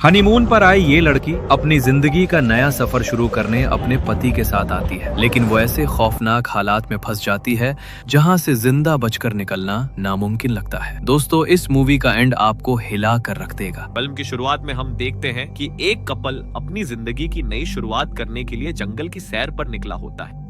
Honeymoon पर आई ये लड़की अपनी जिंदगी का नया सफर शुरू करने अपने पति के साथ आती है, लेकिन वो ऐसे खौफनाक हालात में फंस जाती है जहां से जिंदा बचकर निकलना नामुमकिन लगता है। दोस्तों, इस मूवी का एंड आपको हिला कर रख देगा। फिल्म की शुरुआत में हम देखते हैं कि एक कपल अपनी जिंदगी की नई शुरुआत करने के लिए जंगल की सैर पर निकला होता है।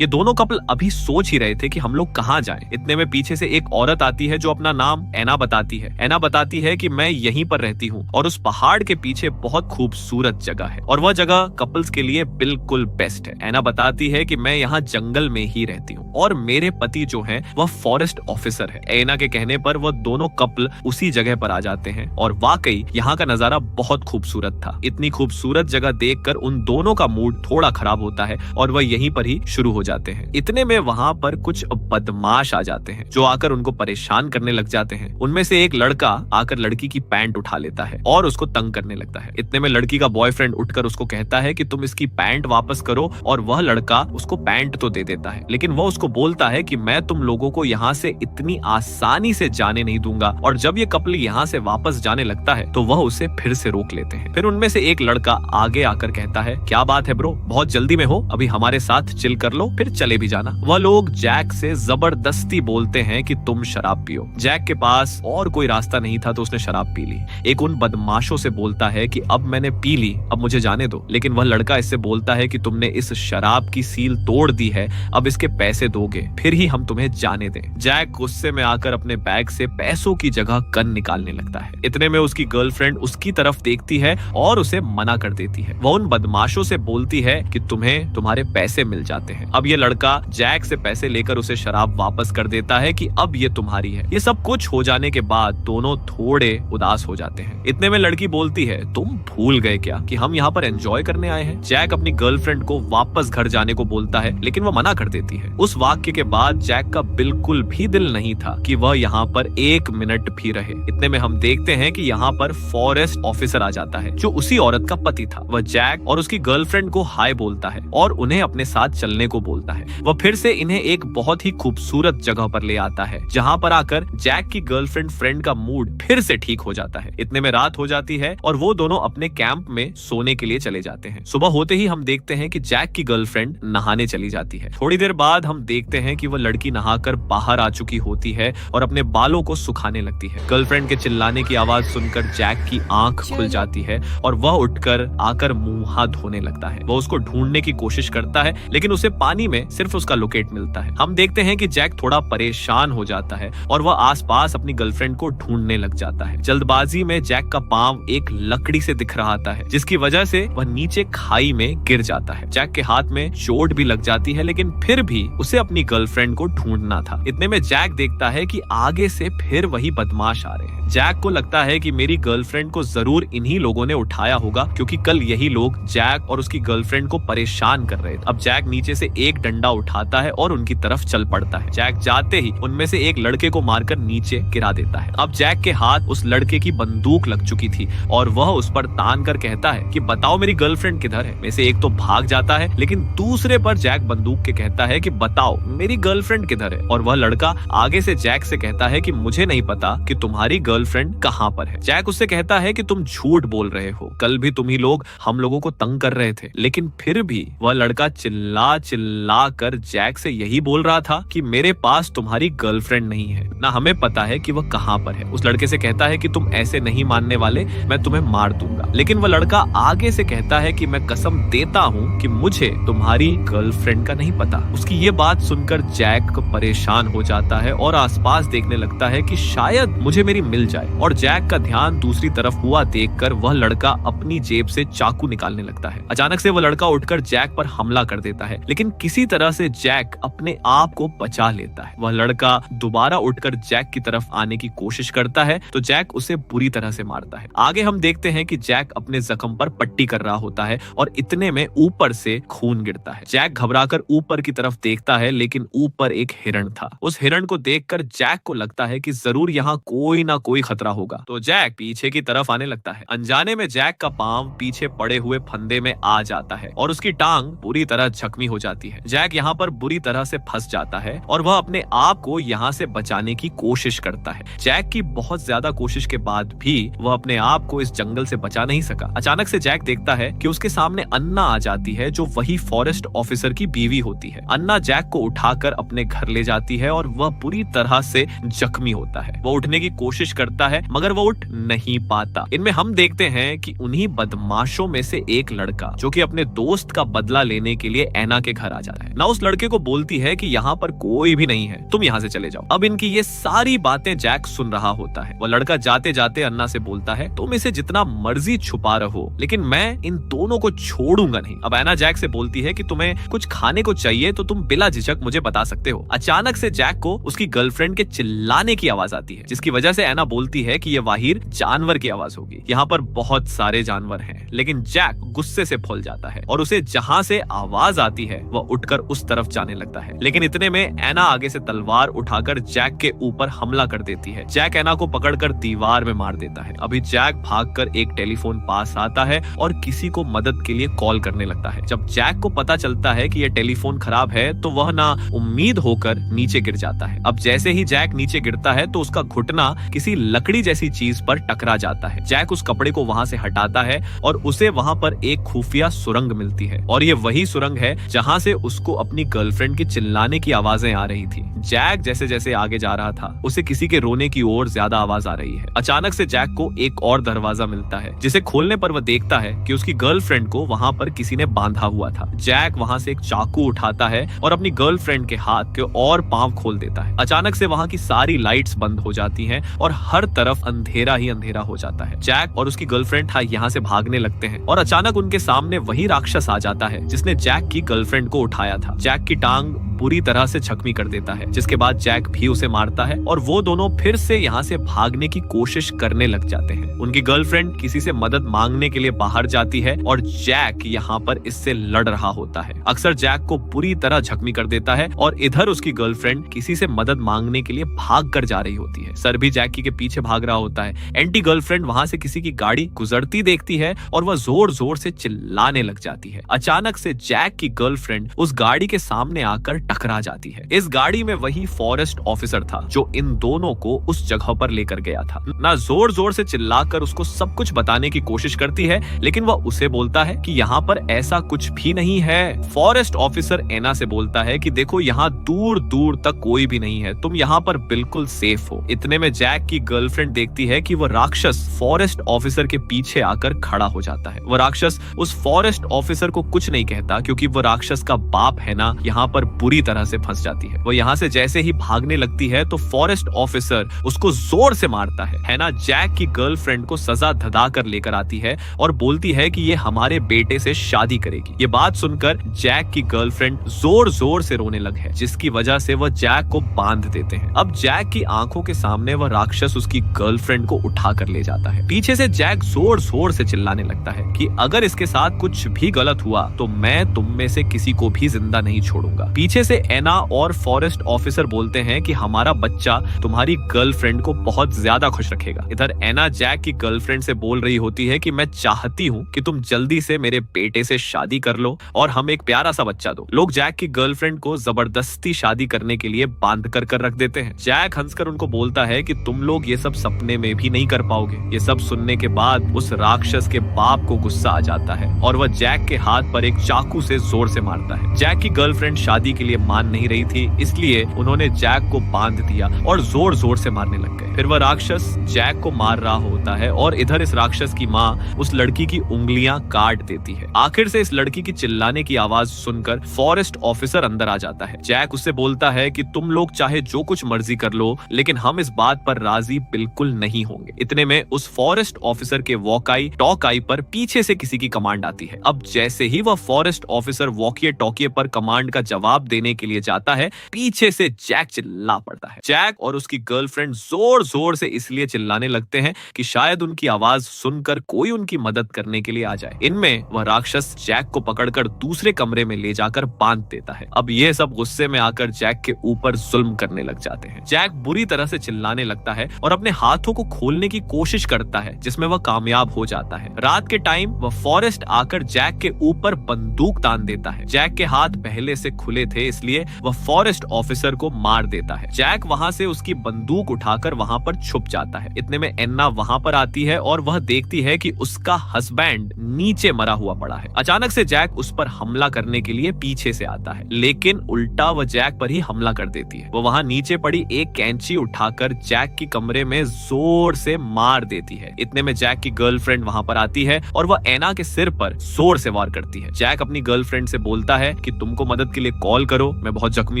ये दोनों कपल अभी सोच ही रहे थे कि हम लोग कहाँ जाएं। इतने में पीछे से एक औरत आती है जो अपना नाम ऐना बताती है। ऐना बताती है कि मैं यहीं पर रहती हूँ और उस पहाड़ के पीछे बहुत खूबसूरत जगह है और वह जगह कपल्स के लिए बिल्कुल बेस्ट है। ऐना बताती है कि मैं यहाँ जंगल में ही रहती हूँ और मेरे पति जो है वह फॉरेस्ट ऑफिसर है। ऐना के कहने पर वह दोनों कपल उसी जगह पर आ जाते हैं और वाकई यहाँ का नजारा बहुत खूबसूरत था। इतनी खूबसूरत जगह देखकर उन दोनों का मूड थोड़ा खराब होता है और वह यहीं पर ही शुरू हो जाते हैं। इतने में वहां पर कुछ बदमाश आ जाते हैं जो आकर उनको परेशान करने लग जाते हैं। उनमें से एक लड़का आकर लड़की की पैंट उठा लेता है और उसको तंग करने लगता है। इतने में लड़की का बॉयफ्रेंड उठकर उसको कहता है कि तुम इसकी पैंट वापस करो और वह लड़का उसको पैंट तो दे देता है, लेकिन वह उसको बोलता है कि मैं तुम लोगों को यहाँ से इतनी आसानी से जाने नहीं दूंगा। और जब ये कपल यहाँ से वापस जाने लगता है तो वह उसे फिर से रोक लेते हैं। फिर उनमें से एक लड़का आगे आकर कहता है, क्या बात है ब्रो, बहुत जल्दी में हो, अभी हमारे साथ चिल कर लो फिर चले भी जाना। वह लोग जैक से जबरदस्ती बोलते हैं कि तुम शराब पियो। जैक के पास और कोई रास्ता नहीं था तो उसने शराब पी ली। एक उन बदमाशों से बोलता है कि अब मैंने पी ली, अब मुझे जाने दो। लेकिन वह लड़का इससे बोलता है कि तुमने इस शराब की सील तोड़ दी है, अब इसके पैसे दोगे फिर ही हम तुम्हें जाने दें। जैक गुस्से में आकर अपने बैग से पैसों की जगह गन निकालने लगता है। इतने में उसकी गर्लफ्रेंड उसकी तरफ देखती है और उसे मना कर देती है। वह उन बदमाशों से बोलती है कि तुम्हें तुम्हारे पैसे मिल जाते हैं। अब ये लड़का जैक से पैसे लेकर उसे शराब वापस कर देता है कि अब ये तुम्हारी है। ये सब कुछ हो जाने के बाद दोनों थोड़े उदास हो जाते हैं। इतने में लड़की बोलती है, तुम भूल गए क्या कि हम यहाँ पर एंजॉय करने आए हैं। जैक अपनी गर्लफ्रेंड को वापस घर जाने को बोलता है लेकिन वह मना कर देती है। उस वाक्य के बाद जैक का बिल्कुल भी दिल नहीं था कि वह यहाँ पर एक मिनट भी रहे। इतने में हम देखते हैं कि यहाँ पर फॉरेस्ट ऑफिसर आ जाता है जो उसी औरत का पति था। वह जैक और उसकी गर्लफ्रेंड को हाय बोलता है और उन्हें अपने साथ चलने को बोलता है। वह फिर से इन्हें एक बहुत ही खूबसूरत जगह पर ले आता है जहां पर आकर जैक की गर्लफ्रेंड फ्रेंड का मूड फिर से ठीक हो जाता है। इतने में रात हो जाती है और वो दोनों अपने कैंप में सोने के लिए चले जाते हैं। सुबह होते ही हम देखते हैं कि जैक की गर्लफ्रेंड नहाने चली जाती है। थोड़ी देर बाद हम देखते हैं कि वह लड़की नहाकर बाहर आ चुकी होती है और अपने बालों को सुखाने लगती है। गर्लफ्रेंड के चिल्लाने की आवाज सुनकर जैक की आंख खुल जाती है और वह उठकर आकर मुंह हाथ धोने लगता है। वह उसको ढूंढने की कोशिश करता है लेकिन उसे पानी में सिर्फ उसका लोकेट मिलता है। हम देखते हैं कि जैक थोड़ा परेशान हो जाता है और वह आसपास अपनी गर्लफ्रेंड को ढूंढने लग जाता है। जल्दबाजी में जैक का पांव एक लकड़ी से दिख रहा था जिसकी वजह से वह नीचे खाई में गिर जाता है। जैक के हाथ में चोट भी लग जाती है लेकिन फिर भी उसे अपनी गर्लफ्रेंड को ढूंढना था। इतने में जैक देखता है कि आगे से फिर वही बदमाश आ रहे हैं। जैक को लगता है कि मेरी गर्लफ्रेंड को जरूर इन्हीं लोगों ने उठाया होगा क्योंकि कल यही लोग जैक और उसकी गर्लफ्रेंड को परेशान कर रहे थे। अब जैक नीचे से एक डंडा उठाता है और उनकी तरफ चल पड़ता है। जैक जाते ही उनमें से एक लड़के को मारकर नीचे गिरा देता है। अब जैक के हाथ उस लड़के की बंदूक लग चुकी थी और वह उस पर तान कर कहता है कि बताओ मेरी गर्लफ्रेंड किधर है। में से एक तो भाग जाता है लेकिन दूसरे पर जैक बंदूक के कहता है कि बताओ मेरी गर्लफ्रेंड किधर है। और वह लड़का आगे से जैक से कहता है कि मुझे नहीं पता कि तुम्हारी गर्लफ्रेंड कहाँ पर है। जैक उससे कहता है कि तुम झूठ बोल रहे हो, कल भी तुम ही लोग हम लोगों को तंग कर रहे थे। लेकिन फिर भी वह लड़का चिल्ला चिल्ला कर जैक से यही बोल रहा था कि मेरे पास तुम्हारी गर्लफ्रेंड नहीं है, ना हमें पता है कि वह कहाँ पर है। उस लड़के से कहता है कि तुम ऐसे नहीं मानने वाले, मैं तुम्हें मार दूंगा। लेकिन वह लड़का आगे से कहता है कि मैं कसम देता हूँ कि मुझे तुम्हारी गर्लफ्रेंड का नहीं पता। उसकी ये बात सुनकर जैक परेशान हो जाता है और आसपास देखने लगता है कि शायद मुझे मेरी मिल जाए। और जैक का ध्यान दूसरी तरफ हुआ देखकर वह लड़का अपनी जेब से चाकू निकालने लगता है। अचानक से वह लड़का उठकर जैक पर हमला कर देता है लेकिन किसी तरह से जैक अपने आप को बचा लेता है। वह लड़का दोबारा उठकर जैक की तरफ आने की कोशिश करता है तो जैक उसे बुरी तरह से मारता है। आगे हम देखते हैं कि जैक अपने जख्म पर पट्टी कर रहा होता है और इतने में ऊपर से खून गिरता है। जैक घबराकर ऊपर की तरफ देखता है लेकिन ऊपर एक हिरण था। उस हिरण को देखकर जैक को लगता है कि जरूर यहाँ कोई ना कोई खतरा होगा तो जैक पीछे की तरफ आने लगता है। अनजाने में जैक का पांव पीछे पड़े हुए फंदे में आ जाता है और उसकी टांग पूरी तरह जख्मी हो जाती है। है। जैक यहाँ पर बुरी तरह से फंस जाता है और वह अपने आप को यहाँ से बचाने की कोशिश करता है। जैक की बहुत ज्यादा कोशिश के बाद भी वह अपने आप को इस जंगल से बचा नहीं सका। अचानक से जैक देखता है कि उसके सामने अन्ना आ जाती है, जो वही फॉरेस्ट ऑफिसर की बीवी होती है। अन्ना जैक को उठाकर अपने घर ले जाती है और वह बुरी तरह से जख्मी होता है। वह उठने की कोशिश करता है मगर वह उठ नहीं पाता। इनमें हम देखते हैं कि उन्हीं बदमाशों में से एक लड़का, जो कि अपने दोस्त का बदला लेने के लिए ऐना के घर आ जाता है, ना उस लड़के को बोलती है कि यहाँ पर कोई भी नहीं है, तुम यहाँ से चले जाओ। अब इनकी ये सारी बातें जैक सुन रहा होता है। वह लड़का जाते जाते अन्ना से बोलता है, तुम इसे जितना मर्जी छुपा रहो लेकिन मैं इन दोनों को छोड़ूंगा नहीं। अब ऐना जैक से बोलती है कि तुम्हें कुछ खाने को चाहिए तो तुम बिला झिझक मुझे बता सकते हो। अचानक से जैक को उसकी गर्लफ्रेंड के चिल्लाने की आवाज आती है, जिसकी वजह से ऐना बोलती है कि यह वाहिर जानवर की आवाज होगी। यहाँ पर बहुत सारे जानवर हैं, लेकिन जैक गुस्से से फूल जाता है और उसे जहाँ से आवाज आती है वह उठकर उस तरफ जाने लगता है। लेकिन इतने में ऐना आगे से तलवार उठाकर जैक के ऊपर हमला कर देती है। जैक ऐना को पकड़कर दीवार में मार देता है। अभी जैक भागकर एक टेलीफोन पास आता है और किसी को मदद के लिए कॉल करने लगता है। जब जैक को पता चलता है कि यह टेलीफोन खराब है तो वह ना उम्मीद होकर नीचे गिर जाता है। अब जैसे ही जैक नीचे गिरता है तो उसका घुटना किसी लकड़ी जैसी चीज पर टकरा जाता है। जैक उस कपड़े को वहां से हटाता है और उसे वहां पर एक खुफिया सुरंग मिलती है और ये वही सुरंग है जहां से उसको अपनी गर्लफ्रेंड के चिल्लाने की आवाजें आ रही थी। जैक जैसे जैसे आगे जा रहा था उसे किसी के रोने की ओर ज्यादा आवाज आ रही है। अचानक से जैक को एक और दरवाजा मिलता है, जिसे खोलने पर वह देखता है कि उसकी गर्लफ्रेंड को वहां पर किसी ने बांधा हुआ था। जैक वहां से एक चाकू उठाता है और अपनी गर्लफ्रेंड के हाथ के और पांव खोल देता है। अचानक से वहां की सारी लाइट्स बंद हो जाती हैं और हर तरफ अंधेरा ही अंधेरा हो जाता है। जैक और उसकी गर्लफ्रेंड यहाँ से भागने लगते हैं और अचानक उनके सामने वही राक्षस आ जाता है जिसने जैक की गर्लफ्रेंड को उठाया था। जैक की टांग बुरी तरह से जख्मी कर देता है, जिसके बाद जैक भी उसे मारता है और वो दोनों फिर से यहाँ से भागने की कोशिश करने लग जाते हैं। उनकी गर्लफ्रेंड किसी से मदद मांगने के लिए बाहर जाती है और जैक यहाँ पर इससे लड़ रहा होता है। अक्सर जैक को बुरी तरह जख्मी कर देता है और इधर उसकी गर्लफ्रेंड किसी से मदद मांगने के लिए भाग कर जा रही होती है। सर भी जैकी के पीछे भाग रहा होता है। एंटी गर्लफ्रेंड वहां से किसी की गाड़ी गुजरती देखती है और वह जोर जोर से चिल्लाने लग जाती है। अचानक से जैक की गर्लफ्रेंड उस गाड़ी के सामने आकर टकरा जाती है। इस गाड़ी में वही फॉरेस्ट ऑफिसर था जो इन दोनों को उस जगह पर लेकर गया था। ना जोर जोर से चिल्लाकर उसको सब कुछ बताने की कोशिश करती है, लेकिन वह उसे बोलता है कि यहाँ पर ऐसा कुछ भी नहीं है। फॉरेस्ट ऑफिसर ऐना से बोलता है कि देखो यहाँ दूर दूर तक कोई भी नहीं है, तुम यहाँ पर बिल्कुल सेफ हो। इतने में जैक की गर्लफ्रेंड देखती है कि वह राक्षस फॉरेस्ट ऑफिसर के पीछे आकर खड़ा हो जाता है। वह राक्षस उस फॉरेस्ट ऑफिसर को कुछ नहीं कहता, क्योंकि वह राक्षस का बाप है ना, यहाँ पर बुरी तरह से फंस जाती है। वह यहाँ से जैसे ही भागने लगती है तो फॉरेस्ट ऑफिसर उसको जोर से मारता है ना। जैक की गर्लफ्रेंड को सजा धधा कर लेकर आती है और बोलती है कि ये हमारे बेटे से शादी करेगी। ये बात सुनकर जैक की गर्लफ्रेंड जोर जोर से रोने लगे, जिसकी वजह से वह जैक को बांध देते हैं। अब जैक की आंखों के सामने वह राक्षस उसकी गर्लफ्रेंड को उठा कर ले जाता है। पीछे से जैक जोर जोर से चिल्लाने लगता है कि अगर इसके साथ कुछ भी गलत हुआ तो मैं तुम में से किसी को भी जिंदा नहीं छोड़ूंगा। पीछे से ऐना और फॉरेस्ट ऑफिसर बोलते हैं कि हमारा बच्चा तुम्हारी गर्लफ्रेंड को बहुत ज्यादा खुश रखेगा। इधर ऐना जैक की गर्लफ्रेंड से बोल रही होती है कि मैं चाहती हूँ कि तुम जल्दी से मेरे बेटे से शादी कर लो और हम एक प्यारा सा बच्चा दो। लोग जैक की गर्लफ्रेंड को जबरदस्ती शादी करने के लिए बांध कर रख देते हैं। जैक हंसकर उनको बोलता है कि तुम लोग ये सब सपने में भी नहीं कर पाओगे। ये सब सुनने के बाद उस राक्षस के बाप को गुस्सा आ जाता है और वह जैक के हाथ पर एक चाकू से जोर से मारता है। जैक की गर्लफ्रेंड शादी के लिए मान नहीं रही थी, इसलिए उन्होंने जैक को बांध दिया और जोर जोर से मारने लग गए। फिर वह राक्षस जैक को मार रहा होता है और इधर इस राक्षस की माँ उस लड़की की उंगलियां काट देती है। आखिर से इस लड़की की चिल्लाने की आवाज सुनकर फॉरेस्ट ऑफिसर अंदर आ जाता है। जैक उससे बोलता है कि तुम लोग चाहे जो कुछ मर्जी कर लो, लेकिन हम इस बात पर राजी बिल्कुल नहीं होंगे। इतने में उस फॉरेस्ट ऑफिसर के वॉकाई टॉकाई पर पीछे से किसी की कमांड आती है। अब जैसे ही वह फॉरेस्ट ऑफिसर वॉकिए टॉकिए पर कमांड का जवाब देने के लिए जाता है, पीछे से जैक चिल्ला पड़ता है। जैक और उसकी गर्लफ्रेंड जोर जोर से इसलिए चिल्लाने लगते हैं कि शायद उनकी आवाज सुनकर कोई उनकी मदद करने के लिए आ जाए। इनमें वह राक्षस जैक को पकड़कर दूसरे कमरे में ले जाकर बांध देता है। अब ये सब गुस्से में आकर जैक के ऊपर जुल्म करने लग जाते हैं। जैक बुरी तरह से चिल्लाने लगता है और अपने हाथों को खोलने की कोशिश करता है, जिसमें वह कामयाब हो जाता है। रात के टाइम वह फॉरेस्ट आकर जैक के ऊपर बंदूक तान देता है। जैक के हाथ पहले से खुले थे, इसलिए वह फॉरेस्ट ऑफिसर को मार देता है। जैक वहां से उसकी बंदूक उठाकर वहां पर छुप जाता है। इतने में एन्ना वहां पर आती है और वह देखती है कि उसका हस्बैंड नीचे मरा हुआ पड़ा है। अचानक से जैक उस पर हमला करने के लिए पीछे से आता है, लेकिन उल्टा वह जैक पर ही हमला कर देती है। वह वहां नीचे पड़ी एक कैंची उठाकर जैक की कमरे में जोर से मार देती है। इतने में जैक की गर्लफ्रेंड वहां पर आती है और वह एना के सिर पर जोर से वार करती है। जैक अपनी गर्लफ्रेंड से बोलता है कि तुमको मदद के लिए कॉल करो, मैं बहुत जख्मी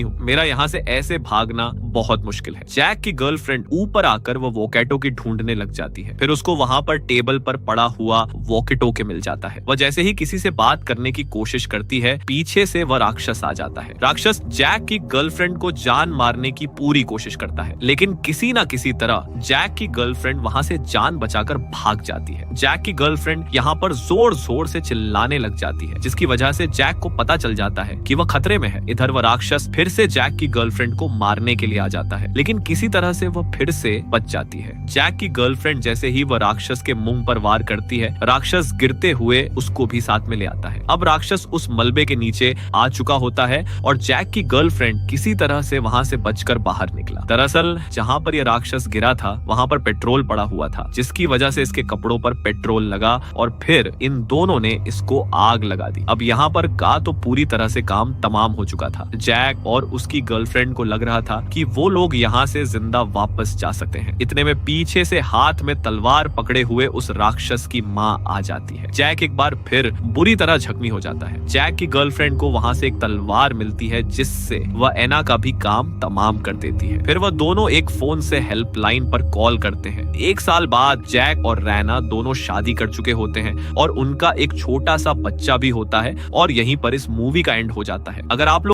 हूँ, मेरा यहाँ से ऐसे भागना बहुत मुश्किल है। जैक की गर्लफ्रेंड ऊपर आकर वह वॉकेटो-की ढूंढने लग जाती है। फिर उसको वहां पर टेबल पर पड़ा हुआ वॉकेटो-के मिल जाता है। वह जैसे ही किसी से बात करने की कोशिश करती है, पीछे से वह राक्षस आ जाता है। राक्षस जैक की गर्लफ्रेंड को जान मारने की पूरी कोशिश करता है, लेकिन किसी ना किसी तरह जैक की गर्लफ्रेंड वहां से जान बचाकर भाग जाती है। जैक की गर्लफ्रेंड यहाँ पर जोर जोर से चिल्लाने लग जाती है, जिसकी वजह से जैक को पता चल जाता है कि वह खतरे में है। इधर वह राक्षस फिर से जैक की गर्लफ्रेंड को मारने के लिए आ जाता है, लेकिन किसी तरह से वह फिर से बच जाती है। जैक की गर्लफ्रेंड जैसे ही वह राक्षस के मुंह पर वार करती है, राक्षस गिरते हुए उसको भी साथ में ले आता है। अब राक्षस उस मलबे के नीचे आ चुका होता है और जैक की गर्लफ्रेंड किसी तरह से वहां से बचकर बाहर निकला। दरअसल जहां पर यह राक्षस गिरा था, वहां पर पेट्रोल पड़ा हुआ था, जिसकी वजह से इसके कपड़ों पर पेट्रोल लगा और फिर इन दोनों ने इसको आग लगा दी। अब यहाँ पर का तो पूरी तरह से काम तमाम हो चुका था। जैक और उसकी गर्लफ्रेंड को लग रहा था कि वो लोग यहाँ से जिंदा वापस जा सकते हैं। इतने में पीछे से हाथ में तलवार पकड़े हुए उस राक्षस की माँ आ जाती है। जैक एक बार फिर बुरी तरह जख्मी हो जाता है। जैक की गर्लफ्रेंड को वहां से एक तलवार मिलती है, जिससे वह एना का भी काम तमाम कर देती है। फिर वह दोनों एक फोन से हेल्पलाइन पर कॉल करते हैं। 1 साल बाद जैक और रैना दोनों शादी कर चुके होते हैं और उनका एक छोटा सा बच्चा भी होता है और यहीं पर इस मूवी का एंड हो जाता है। अगर आप लोग